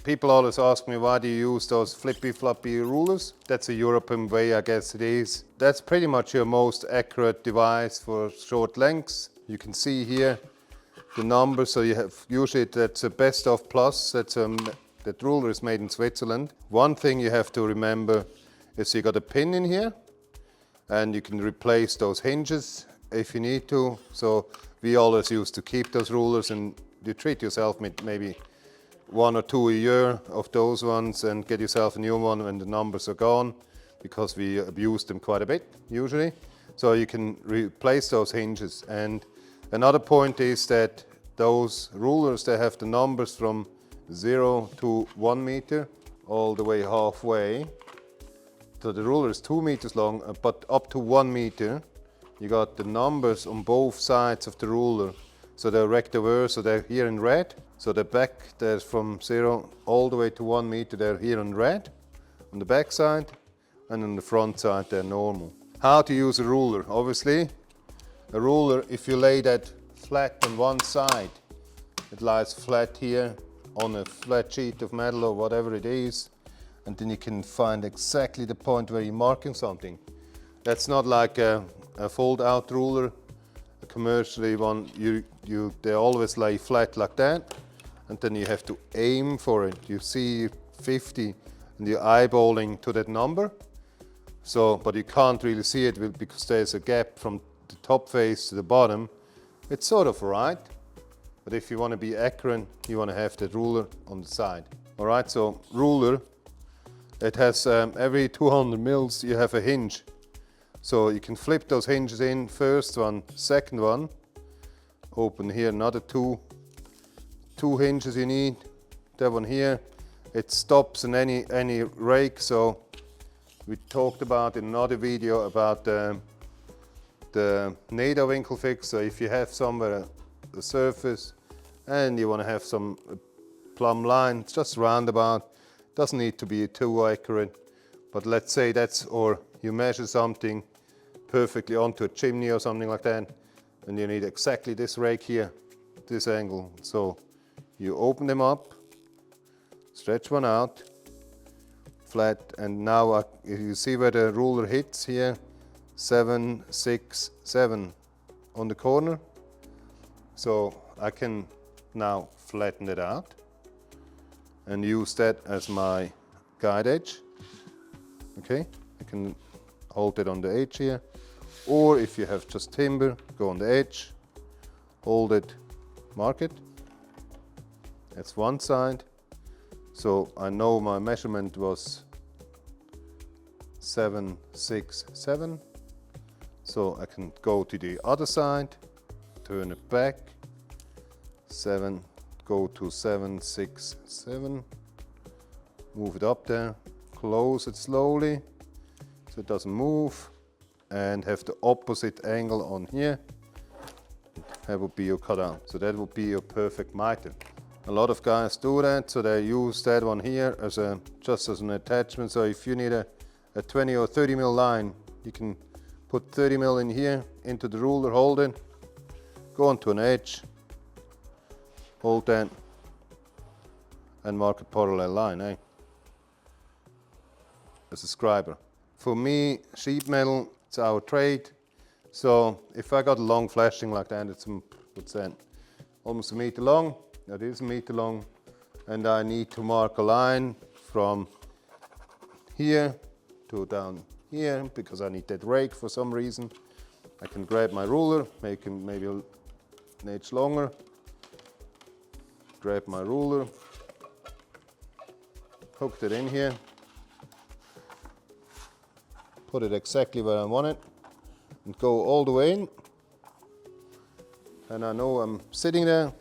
People always ask me, why do you use those flippy floppy rulers? That's a European way, I guess it is. That's pretty much your most accurate device for short lengths. You can see here the numbers, so you have usually that's a best of plus. That ruler is made in Switzerland. One thing you have to remember is you got a pin in here, and you can replace those hinges if you need to. So we always used to keep those rulers, and you treat yourself with maybe 1 or 2 a year of those ones and get yourself a new one when the numbers are gone, because we abuse them quite a bit usually. So you can replace those hinges. And another point is that those rulers, they have the numbers from 0 to 1 meter all the way halfway. So the ruler is 2 meters long, but up to 1 meter, you got the numbers on both sides of the ruler. So they're rectangular, so they're here in red. So the back, there's from 0 all the way to 1 meter, they're here in red on the back side, and on the front side, they're normal. How to use a ruler? Obviously, a ruler, if you lay that flat on one side, it lies flat here on a flat sheet of metal or whatever it is, and then you can find exactly the point where you're marking something. That's not like a fold-out ruler. A commercially one, they always lay flat like that, and then you have to aim for it. You see 50, and you're eyeballing to that number. So, but you can't really see it because there's a gap from the top face to the bottom. It's sort of right, but if you want to be accurate, you want to have the ruler on the side. All right, so ruler, it has every 200 mils you have a hinge. So you can flip those hinges in, first one, second one. Open here, another two hinges you need. That one here, it stops in any rake. So we talked about in another video about the NATO winkle fix. So if you have somewhere a surface and you want to have some plumb line, it's just roundabout. Doesn't need to be too accurate, but let's say or you measure something perfectly onto a chimney or something like that, and you need exactly this rake here, this angle. So you open them up, stretch one out, flat, and now you see where the ruler hits here, 7, 6, 7 on the corner. So I can now flatten it out and use that as my guide edge. Okay, I can hold it on the edge here, or if you have just timber, go on the edge, hold it, mark it. That's one side. So I know my measurement was 7, 6, 7. So I can go to the other side, turn it back, 7, go to 7, 6, 7, move it up there, close it slowly so it doesn't move, and have the opposite angle on here. That would be your cutout. So that would be your perfect mitre. A lot of guys do that, so they use that one here as just as an attachment. So if you need a 20 or 30 mil line, you can put 30 mil in here into the ruler, hold it, go onto an edge, hold that, and mark a parallel line, as a scriber. For me, sheet metal, it's our trade. So if I got a long flashing like that, it's what's that? Almost a meter long. That is a meter long, and I need to mark a line from here to down here because I need that rake for some reason. I can grab my ruler, make it maybe an inch longer, grab my ruler, hook it in here, put it exactly where I want it, and go all the way in. And I know I'm sitting there.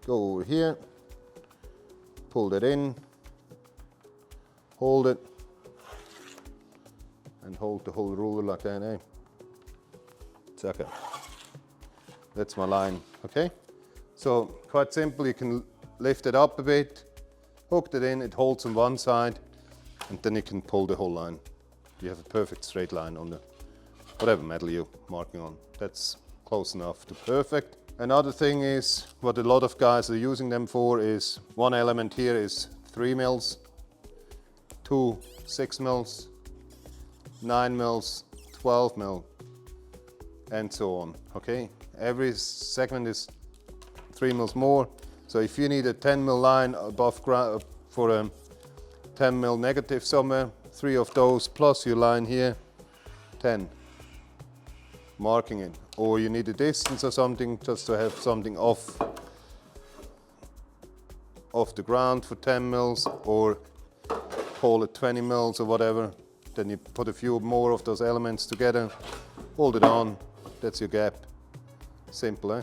Go over here, pull that in, hold it, and hold the whole ruler like that, It's okay. That's my line, okay? So quite simple, you can lift it up a bit, hook it in, it holds on one side, and then you can pull the whole line. You have a perfect straight line on the whatever metal you're marking on. That's close enough to perfect. Another thing is, what a lot of guys are using them for is, one element here is 3 mils, 2 6 mils, 9 mils, 12 mil, and so on. Okay, every segment is 3 mils more. So if you need a 10 mil line above ground for a 10 mil negative somewhere, 3 of those plus your line here, 10, marking it. Or you need a distance or something just to have something off the ground for 10 mils, or call it 20 mils or whatever. Then you put a few more of those elements together, hold it on, that's your gap. Simple, eh?